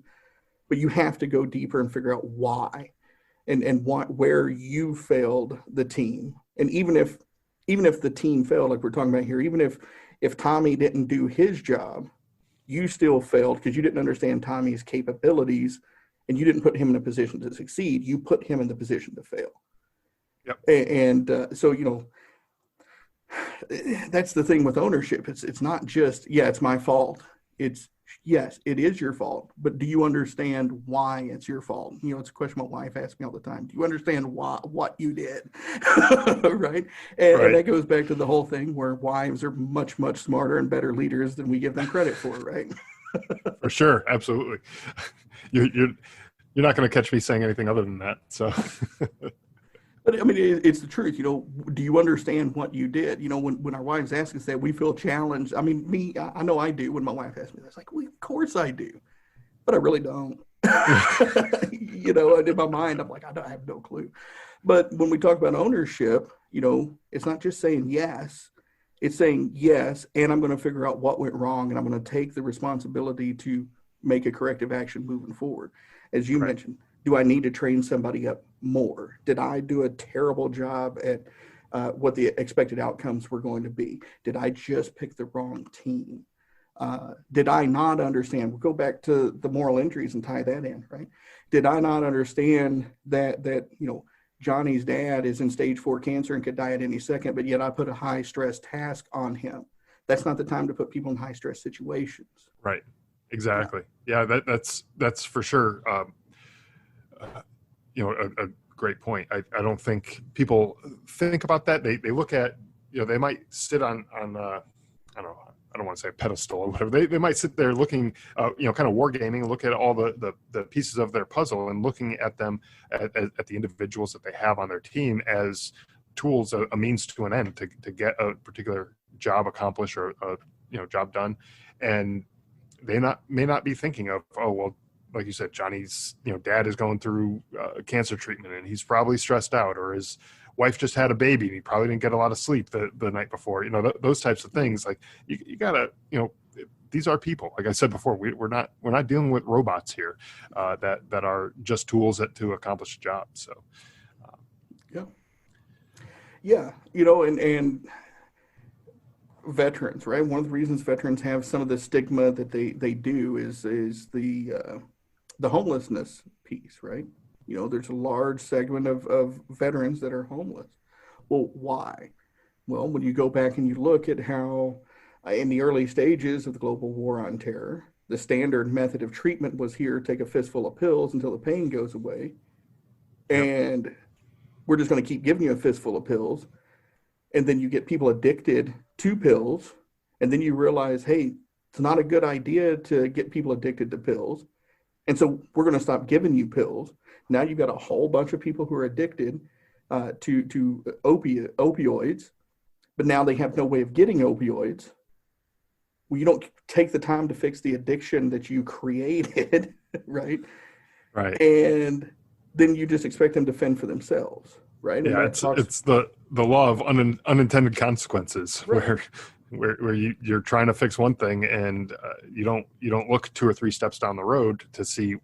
But you have to go deeper and figure out why. And where you failed the team. And even if the team failed, like we're talking about here, even if Tommy didn't do his job, you still failed because you didn't understand Tommy's capabilities and you didn't put him in a position to succeed. You put him in the position to fail. Yep. And so, that's the thing with ownership. It's not just, it's my fault. Yes, it is your fault, but do you understand why it's your fault? It's a question my wife asks me all the time. Do you understand what you did? Right? And that goes back to the whole thing where wives are much, much smarter and better leaders than we give them credit for, right? For sure. Absolutely. You're not going to catch me saying anything other than that. So, but I mean, it's the truth. Do you understand what you did? When our wives ask us that, we feel challenged. I mean, I know I do when my wife asks me that. It's like, well, of course I do, but I really don't. And in my mind, I'm like, I have no clue. But when we talk about ownership, it's not just saying yes. It's saying yes, and I'm going to figure out what went wrong, and I'm going to take the responsibility to make a corrective action moving forward. As you mentioned, do I need to train somebody up more? Did I do a terrible job at what the expected outcomes were going to be? Did I just pick the wrong team? Did I not understand? We'll go back to the moral injuries and tie that in, right? Did I not understand that Johnny's dad is in stage 4 cancer and could die at any second, but yet I put a high stress task on him that's not the time to put people in high stress situations. Right. Exactly. Yeah. That's for sure. A great point. I don't think people think about that. They look at, they might sit on I don't want to say a pedestal or whatever. They might sit there looking, kind of wargaming and look at all the pieces of their puzzle and looking at them at the individuals that they have on their team as tools, a means to an end to get a particular job accomplished or a job done. And they may not be thinking of, oh, well, like you said, Johnny's, dad is going through cancer treatment and he's probably stressed out, or his wife just had a baby and he probably didn't get a lot of sleep the night before. Those types of things. Like you gotta, these are people. Like I said before, we're not dealing with robots here that are just tools to accomplish a job. So, yeah, and veterans, right? One of the reasons veterans have some of the stigma that they do is the homelessness piece, right? There's a large segment of veterans that are homeless. Well, why? Well, when you go back and you look at how in the early stages of the global war on terror, the standard method of treatment was here, take a fistful of pills until the pain goes away. Yep. And we're just going to keep giving you a fistful of pills. And then you get people addicted to pills. And then you realize, hey, it's not a good idea to get people addicted to pills. And so we're going to stop giving you pills. Now you've got a whole bunch of people who are addicted to opioids, but now they have no way of getting opioids. Well, you don't take the time to fix the addiction that you created, right? Right. And then you just expect them to fend for themselves, right? Yeah, it's the law of unintended consequences, right. where you're trying to fix one thing and you don't look 2 or 3 steps down the road to see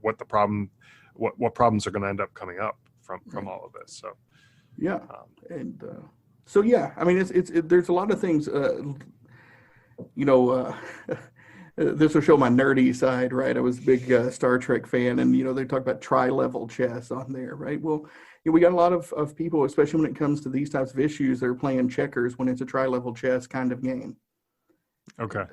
what the problem, what problems are going to end up coming up from all of this. So yeah, so yeah, I mean it's there's a lot of things. This will show my nerdy side, right? I was a big Star Trek fan, and they talk about tri-level chess on there, right? Well, we got a lot of people, especially when it comes to these types of issues, they're playing checkers when it's a tri-level chess kind of game. Okay.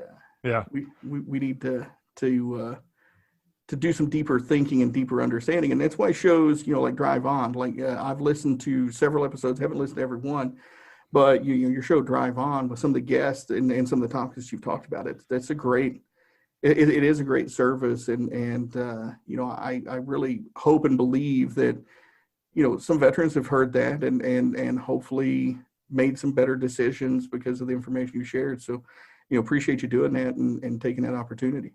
Yeah. We need to do some deeper thinking and deeper understanding, and that's why shows, like Drive On, like I've listened to several episodes, haven't listened to every one, but your show Drive On with some of the guests and some of the topics you've talked about, it is a great service, and I really hope and believe that some veterans have heard that and hopefully made some better decisions because of the information you shared. So appreciate you doing that and taking that opportunity.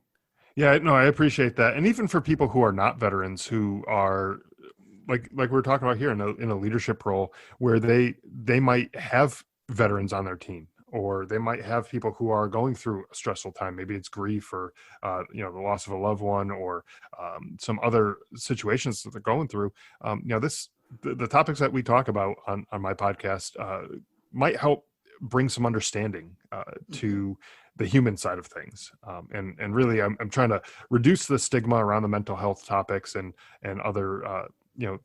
Yeah, no, I appreciate that. And even for people who are not veterans, who are like we're talking about here in a leadership role, where they might have veterans on their team, or they might have people who are going through a stressful time. Maybe it's grief or the loss of a loved one, or some other situations that they're going through. The topics that we talk about on my podcast might help bring some understanding to the human side of things. And really, I'm trying to reduce the stigma around the mental health topics and other,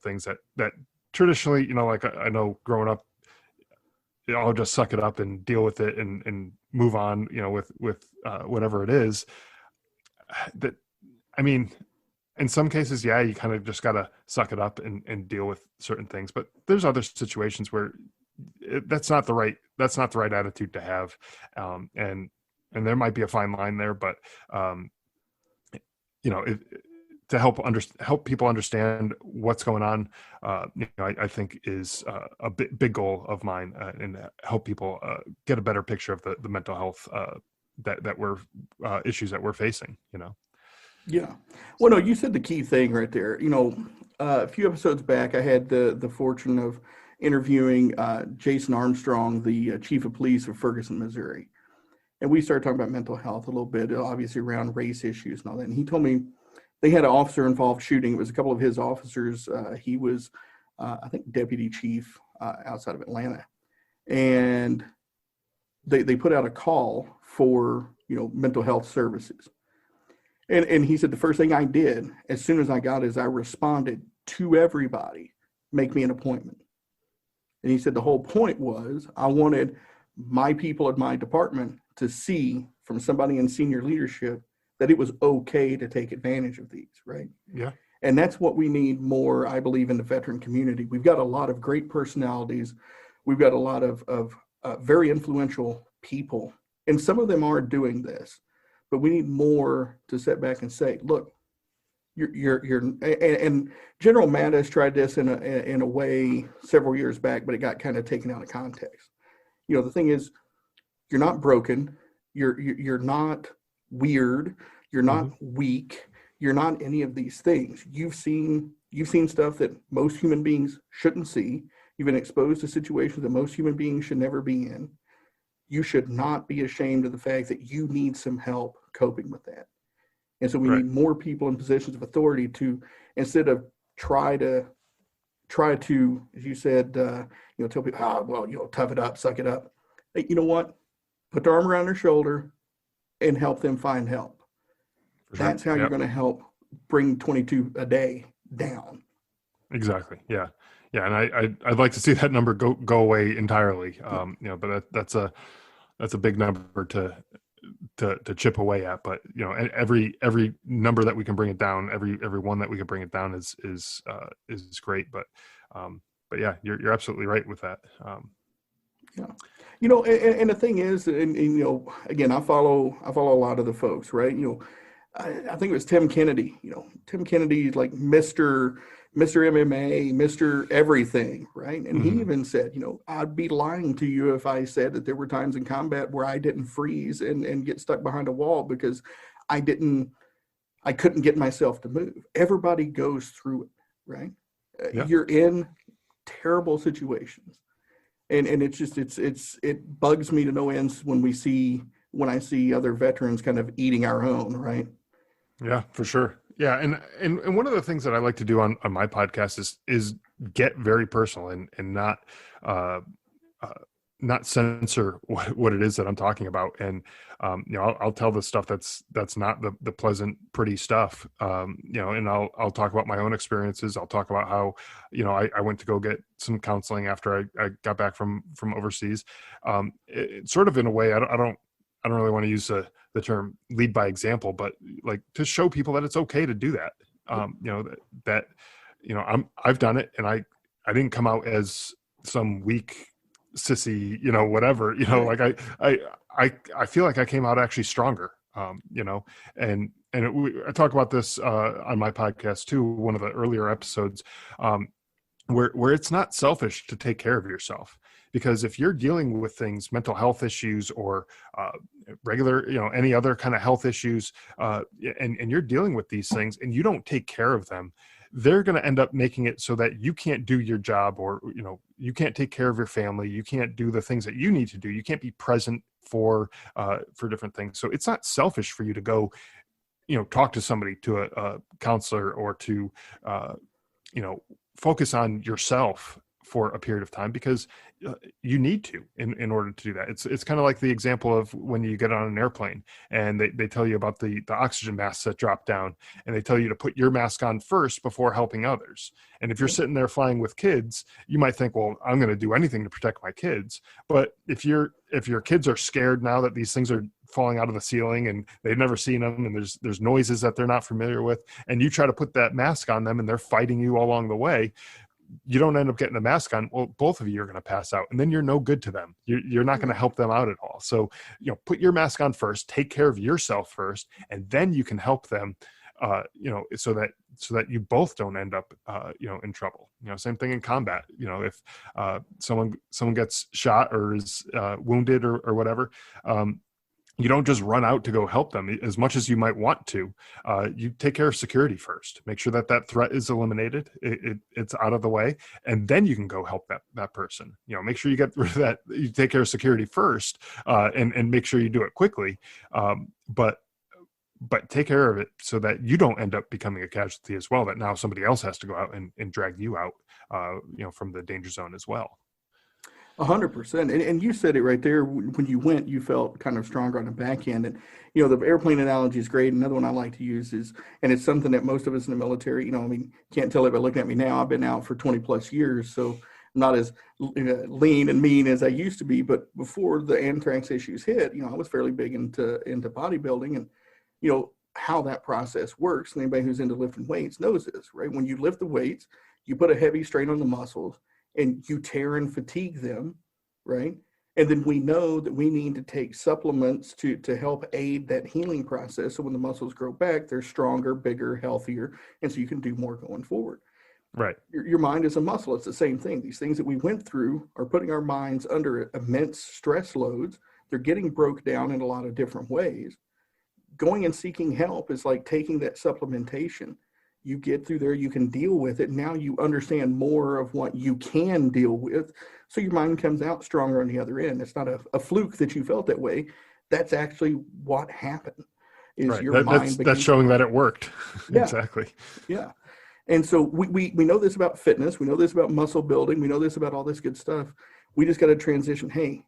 things that traditionally, like I know growing up, I'll just suck it up and deal with it and move on, with whatever it is. That, I mean, in some cases, yeah, you kind of just got to suck it up and deal with certain things. But there's other situations where that's not the right attitude to have. And there might be a fine line there, but to help people understand what's going on, I think is a big goal of mine, and help people get a better picture of the mental health that we're issues that we're facing. Yeah. Well, no, you said the key thing right there. A few episodes back, I had the fortune of interviewing Jason Armstrong, the chief of police of Ferguson, Missouri. And we started talking about mental health a little bit, obviously around race issues and all that. And he told me they had an officer-involved shooting. It was a couple of his officers. He was, I think, deputy chief outside of Atlanta. And they put out a call for, mental health services. And he said the first thing I did as soon as I got it is I responded to everybody, make me an appointment. And he said the whole point was I wanted my people at my department to see from somebody in senior leadership that it was okay to take advantage of these, right? Yeah. And that's what we need more, I believe, in the veteran community. We've got a lot of great personalities. We've got a lot of very influential people, and some of them are doing this, but we need more to sit back and say, look, and General Mattis tried this in a way several years back, but it got kind of taken out of context. The thing is, you're not broken, you're not weird, you're not weak, you're not any of these things. You've seen stuff that most human beings shouldn't see. You've been exposed to situations that most human beings should never be in. You should not be ashamed of the fact that you need some help coping with that. And so we need more people in positions of authority to, instead of try to, as you said, tell people, tough it up, suck it up. Hey, you know what? Put the arm around their shoulder and help them find help. Sure. That's how you're going to help bring 22 a day down. Exactly. Yeah. Yeah. And I'd like to see that number go away entirely. But that's a big number to chip away at, but every number that we can bring it down, every one that we can bring it down is great. But yeah, you're absolutely right with that. And the thing is, and again, I follow a lot of the folks, right? I think it was Tim Kennedy. Tim Kennedy, like Mr. MMA, Mr. Everything, right? And he even said, I'd be lying to you if I said that there were times in combat where I didn't freeze and get stuck behind a wall because I couldn't get myself to move. Everybody goes through it, right? You're in terrible situations. And it's just, it bugs me to no ends when I see other veterans kind of eating our own, right? Yeah, for sure. Yeah. And one of the things that I like to do on my podcast is get very personal and not censor what it is that I'm talking about. And, I'll tell the stuff that's not the pleasant, pretty stuff. And I'll talk about my own experiences. I'll talk about how, I went to go get some counseling after I got back from overseas. It sort of in a way, I don't really want to use the term lead by example, but like to show people that it's okay to do that. I've done it, and I didn't come out as some weak sissy, whatever, like I feel like I came out actually stronger, and I talk about this on my podcast too, one of the earlier episodes, where it's not selfish to take care of yourself. Because if you're dealing with things, mental health issues or regular, any other kind of health issues, and you're dealing with these things and you don't take care of them, they're going to end up making it so that you can't do your job, or, you can't take care of your family. You can't do the things that you need to do. You can't be present for different things. So it's not selfish for you to go, talk to somebody, to a counselor, or to, focus on yourself for a period of time, because you need to in order to do that. It's kind of like the example of when you get on an airplane and they tell you about the oxygen masks that drop down, and they tell you to put your mask on first before helping others. And if you're sitting there flying with kids, you might think, well, I'm going to do anything to protect my kids. But if your kids are scared now that these things are falling out of the ceiling and they've never seen them, and there's noises that they're not familiar with, and you try to put that mask on them and they're fighting you all along the way, you don't end up getting the mask on. Well, both of you are going to pass out, and then you're no good to them. You're not going to help them out at all. So, put your mask on first, take care of yourself first, and then you can help them, so that you both don't end up, in trouble. Same thing in combat. If someone gets shot or is wounded or whatever, you don't just run out to go help them as much as you might want to. You take care of security first. Make sure that threat is eliminated. It's out of the way. And then you can go help that person. Make sure you get rid of that. You take care of security first, and make sure you do it quickly. But take care of it so that you don't end up becoming a casualty as well, that now somebody else has to go out and drag you out, from the danger zone as well. 100%. And you said it right there. When you went, you felt kind of stronger on the back end. And, the airplane analogy is great. Another one I like to use is, and it's something that most of us in the military, can't tell it by looking at me now. I've been out for 20 plus years. So not as lean and mean as I used to be, but before the anthrax issues hit, I was fairly big into bodybuilding, and how that process works. And anybody who's into lifting weights knows this, right? When you lift the weights, you put a heavy strain on the muscles and you tear and fatigue them, right? And then we know that we need to take supplements to help aid that healing process. So when the muscles grow back, they're stronger, bigger, healthier, and so you can do more going forward. Right. Your mind is a muscle. It's the same thing. These things that we went through are putting our minds under immense stress loads. They're getting broke down in a lot of different ways. Going and seeking help is like taking that supplementation. You get through there, you can deal with it. Now you understand more of what you can deal with. So your mind comes out stronger on the other end. It's not a fluke that you felt that way. That's actually what happened. Is right. Your mind that's showing that it worked. Yeah. Exactly. Yeah. And so we know this about fitness. We know this about muscle building. We know this about all this good stuff. We just got to transition. Hey,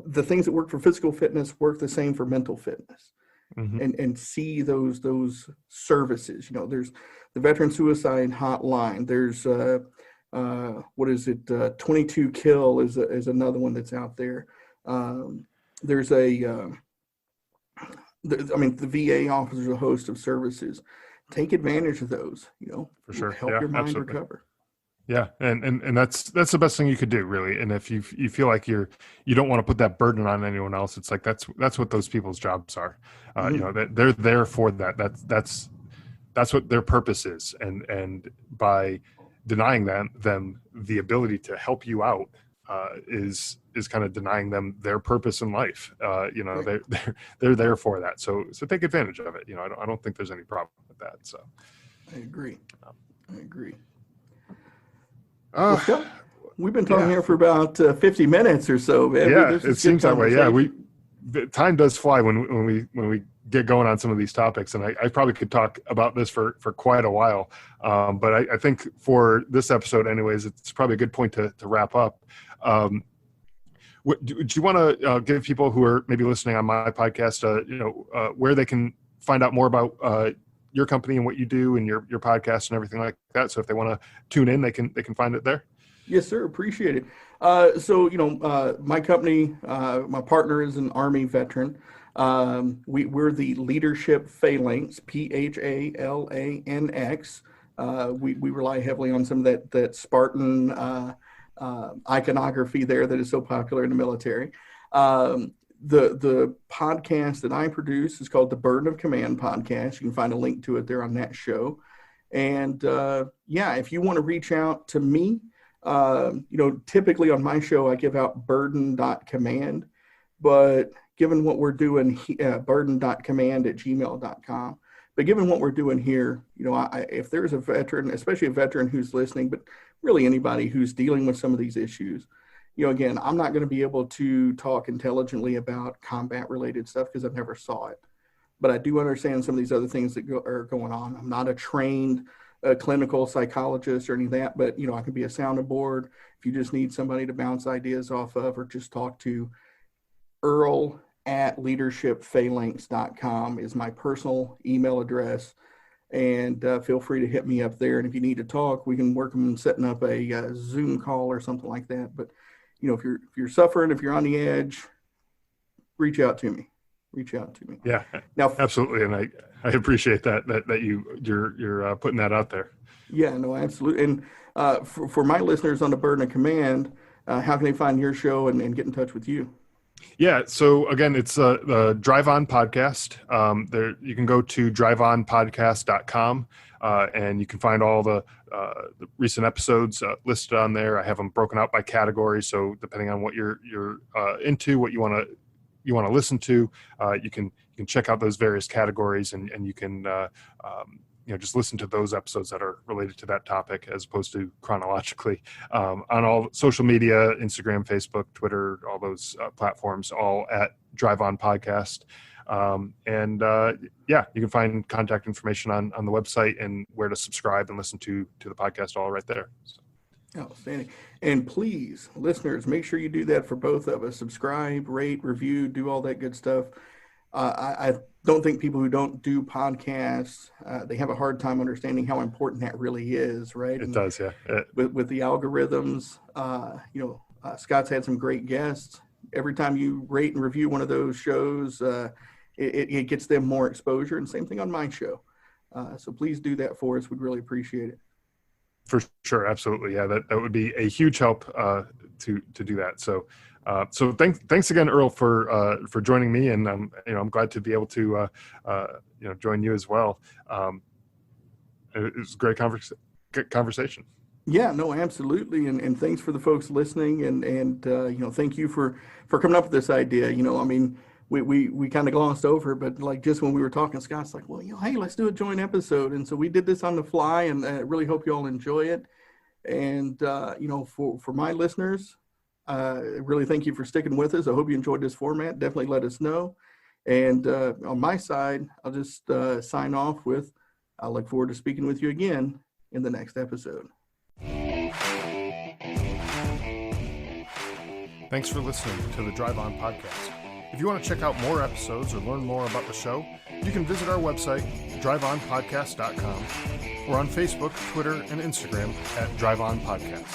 the things that work for physical fitness work the same for mental fitness. Mm-hmm. And see those services. There's the Veteran Suicide Hotline. There's 22 Kill is another one that's out there. There's the VA offers a host of services. Take advantage of those. For sure. Help your mind recover. Yeah, and that's the best thing you could do, really. And if you feel like you don't want to put that burden on anyone else, it's like that's what those people's jobs are. Mm-hmm. They're there for that. That's what their purpose is. And by denying them the ability to help you out is kind of denying them their purpose in life. Right. They're there for that. So take advantage of it. I don't think there's any problem with that. So I agree. Well, we've been talking here for about 50 minutes or so, man. Yeah, it seems that way. Yeah, the time does fly when we get going on some of these topics, and I probably could talk about this for quite a while. But I think for this episode, anyways, it's probably a good point to wrap up. Do you want to give people who are maybe listening on my podcast, where they can find out more about your company and what you do and your podcast and everything like that? So if they want to tune in, they can find it there. Yes, sir. Appreciate it. My company, my partner is an Army veteran. We're the Leadership Phalanx, PHALANX. We rely heavily on some of that Spartan iconography there that is so popular in the military. The podcast that I produce is called the Burden of Command podcast. You can find a link to it there on that show. And if you want to reach out to me, typically on my show, I give out burden.command, but given what we're doing, burden.command@gmail.com. But given what we're doing here, if there's a veteran, especially a veteran who's listening, but really anybody who's dealing with some of these issues, again, I'm not going to be able to talk intelligently about combat related stuff because I've never saw it, but I do understand some of these other things that are going on. I'm not a trained clinical psychologist or any of that, but I can be a sounding board if you just need somebody to bounce ideas off of, or just talk to. Earl@leadershipphalanx.com is my personal email address, and feel free to hit me up there. And if you need to talk, we can work on setting up a Zoom call or something like that. But if you're suffering, if you're on the edge, reach out to me. Yeah, now, absolutely. And I appreciate that you're putting that out there. Yeah, no, absolutely. And for my listeners on the Burden of Command, how can they find your show and get in touch with you? Yeah. So again, it's the Drive On Podcast. There you can go to driveonpodcast.com and you can find all the recent episodes listed on there. I have them broken out by category. So depending on what you're into, what you want to listen to, you can check out those various categories and you can just listen to those episodes that are related to that topic as opposed to chronologically. On all social media, Instagram, Facebook, Twitter, all those platforms, all at Drive On Podcast. You can find contact information on the website and where to subscribe and listen to the podcast all right there. So. Outstanding. And please, listeners, make sure you do that for both of us. Subscribe, rate, review, do all that good stuff. I don't think people who don't do podcasts, they have a hard time understanding how important that really is, right? It And does, yeah. with the algorithms, Scott's had some great guests. Every time you rate and review one of those shows, it gets them more exposure, and same thing on my show. So please do that for us. We'd really appreciate it. For sure, absolutely, yeah. That would be a huge help to do that. So, thanks again, Earl, for joining me, and I'm glad to be able to join you as well. It was a great conversation. Yeah, no, absolutely, and thanks for the folks listening, and thank you for coming up with this idea. I mean, we kind of glossed over, but like just when we were talking, Scott's like, well, hey, let's do a joint episode, and so we did this on the fly, and I really hope you all enjoy it. And for my listeners, really thank you for sticking with us. I hope you enjoyed this format. Definitely let us know. And on my side, I'll just sign off with, I look forward to speaking with you again in the next episode. Thanks for listening to the Drive On Podcast. If you want to check out more episodes or learn more about the show, you can visit our website, driveonpodcast.com, or on Facebook, Twitter, and Instagram at Drive On Podcast.